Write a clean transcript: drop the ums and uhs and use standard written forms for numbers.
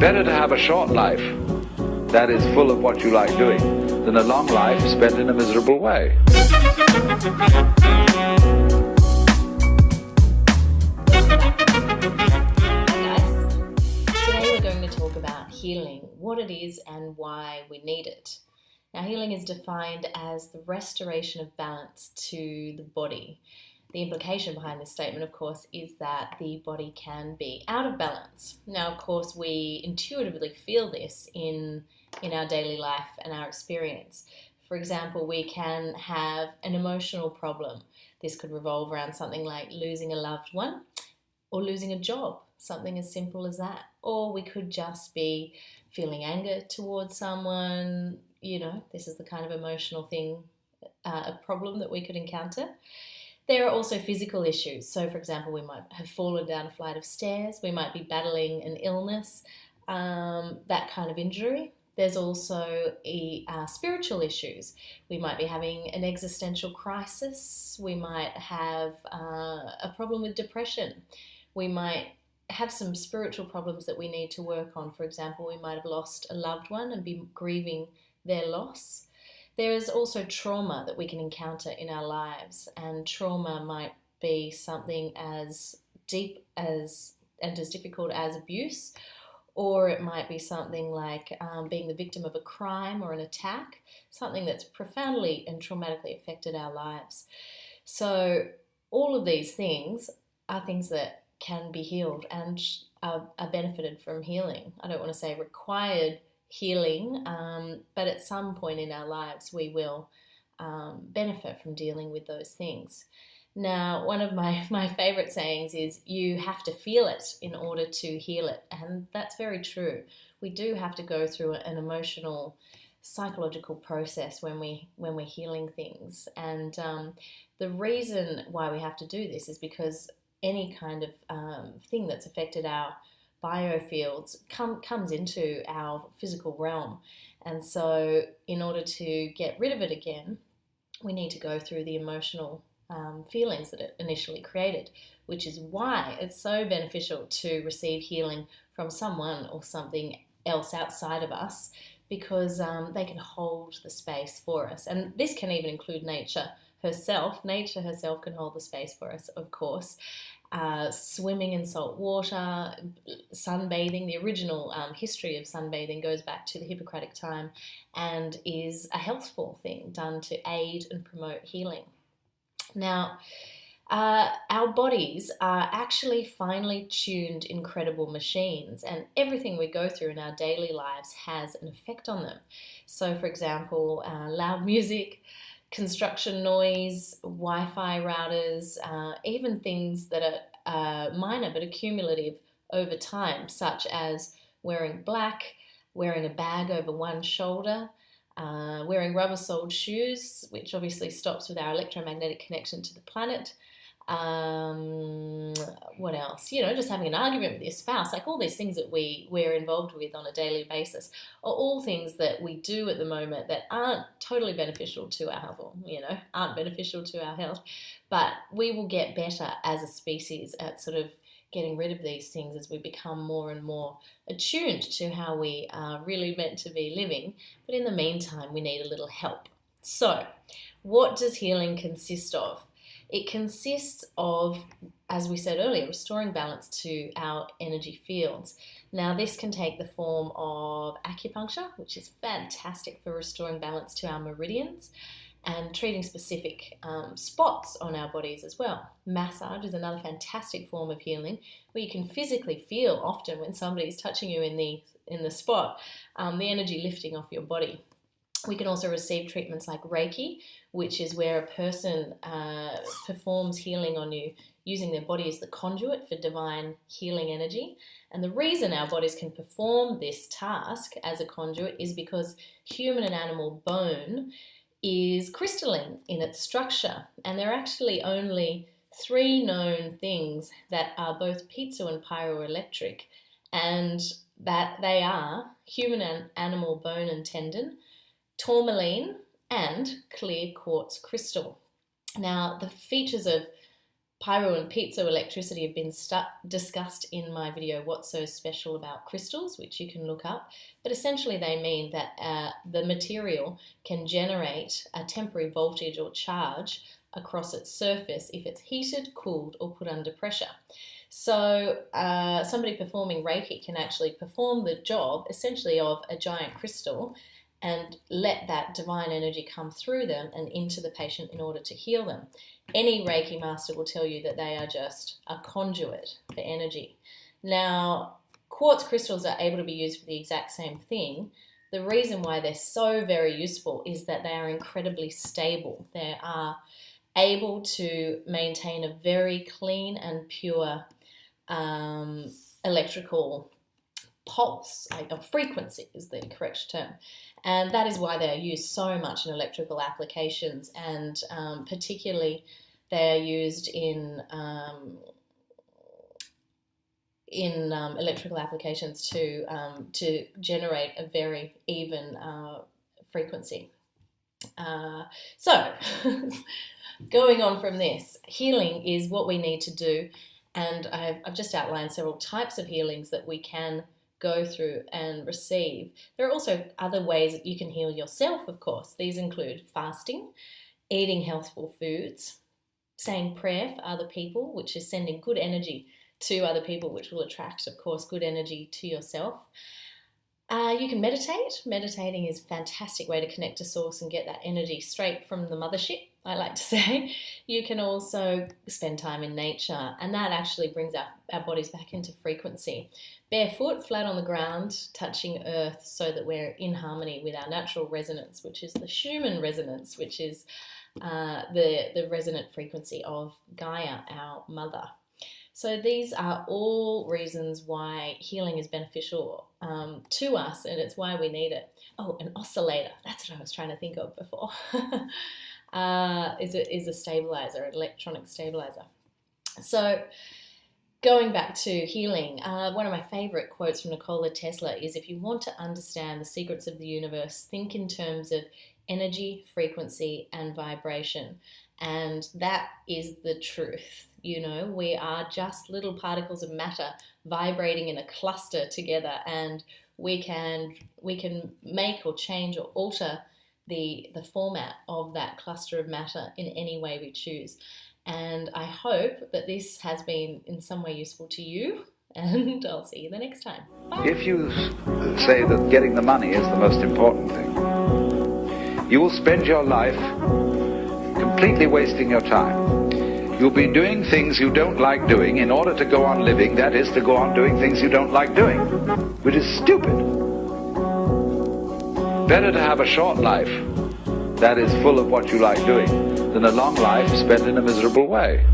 Better to have a short life that is full of what you like doing than a long life spent in a miserable way. Talk about healing, what it is and why we need it. Now, healing is defined as the restoration of balance to the body. The implication behind this statement, of course, is that the body can be out of balance. Now, of course, we intuitively feel this in our daily life and our experience. For example, we can have an emotional problem. This could revolve around something like losing a loved one or losing a job, something as simple as that. Or we could just be feeling anger towards someone. This is the kind of emotional thing, a problem that we could encounter. There are also physical issues. So, for example, we might have fallen down a flight of stairs. We might be battling an illness, that kind of injury. There's also spiritual issues. We might be having an existential crisis. We might have a problem with depression. We might have some spiritual problems that we need to work on. For example, we might have lost a loved one and be grieving their loss. There is also trauma that we can encounter in our lives, and trauma might be something as deep as and as difficult as abuse, or it might be something like being the victim of a crime or an attack, something that's profoundly and traumatically affected our lives. So all of these things are things that can be healed and are benefited from healing. I don't want to say required healing, but at some point in our lives we will benefit from dealing with those things. Now, one of my favourite sayings is you have to feel it in order to heal it, and that's very true. We do have to go through an emotional, psychological process when we're healing things, and the reason why we have to do this is because any kind of thing that's affected our biofields comes into our physical realm. And so in order to get rid of it again, we need to go through the emotional feelings that it initially created, which is why it's so beneficial to receive healing from someone or something else outside of us, because they can hold the space for us. And this can even include nature herself. Nature herself can hold the space for us, of course. Swimming in salt water, sunbathing. The original history of sunbathing goes back to the Hippocratic time and is a healthful thing done to aid and promote healing. Now, our bodies are actually finely tuned, incredible machines, and everything we go through in our daily lives has an effect on them. So, for example, loud music, construction noise, Wi-Fi routers, even things that are minor but accumulative over time, such as wearing black, wearing a bag over one shoulder, wearing rubber-soled shoes, which obviously stops with our electromagnetic connection to the planet. What else? Just having an argument with your spouse, like all these things that we're involved with on a daily basis are all things that we do at the moment that aren't totally beneficial to our health, or, aren't beneficial to our health, but we will get better as a species at sort of getting rid of these things as we become more and more attuned to how we are really meant to be living. But in the meantime, we need a little help. So, what does healing consist of? It consists of, as we said earlier, restoring balance to our energy fields. Now, this can take the form of acupuncture, which is fantastic for restoring balance to our meridians and treating specific spots on our bodies as well. Massage is another fantastic form of healing where you can physically feel often when somebody's touching you in the spot, the energy lifting off your body. We can also receive treatments like reiki, which is where a person performs healing on you using their body as the conduit for divine healing energy. And the reason our bodies can perform this task as a conduit is because human and animal bone is crystalline in its structure. And there are actually only 3 known things that are both piezo and pyroelectric, and that they are human and animal bone and tendon, tourmaline, and clear quartz crystal. Now, the features of Pyro and piezoelectricity have been discussed in my video, What's So Special About Crystals, which you can look up. But essentially they mean that the material can generate a temporary voltage or charge across its surface if it's heated, cooled, or put under pressure. So somebody performing Reiki can actually perform the job essentially of a giant crystal and let that divine energy come through them and into the patient in order to heal them. Any Reiki master will tell you that they are just a conduit for energy. Now, quartz crystals are able to be used for the exact same thing. The reason why they're so very useful is that they are incredibly stable. They are able to maintain a very clean and pure electrical pulse, frequency is the correct term, and that is why they are used so much in electrical applications, and particularly they are used in electrical applications to generate a very even frequency. So going on from this, healing is what we need to do, and I've just outlined several types of healings that we can go through and receive. There are also other ways that you can heal yourself, of course. These include fasting, eating healthful foods, saying prayer for other people, which is sending good energy to other people, which will attract, of course, good energy to yourself. You can meditate. Meditating is a fantastic way to connect to source and get that energy straight from the mothership, I like to say. You can also spend time in nature, and that actually brings our bodies back into frequency. Barefoot, flat on the ground, touching earth so that we're in harmony with our natural resonance, which is the Schumann resonance, which is the resonant frequency of Gaia, our mother. So these are all reasons why healing is beneficial to us, and it's why we need it. Oh, an oscillator. That's what I was trying to think of before. is a stabilizer, an electronic stabilizer. So going back to healing, one of my favorite quotes from Nikola Tesla is, if you want to understand the secrets of the universe, think in terms of energy, frequency, and vibration. And that is the truth. You know, we are just little particles of matter vibrating in a cluster together, and we can make or change or alter the format of that cluster of matter in any way we choose. And I hope that this has been in some way useful to you, and I'll see you the next time. Bye. If you say that getting the money is the most important thing, you will spend your life completely wasting your time. You'll be doing things you don't like doing in order to go on living, that is, to go on doing things you don't like doing, which is stupid. Better to have a short life that is full of what you like doing than a long life spent in a miserable way.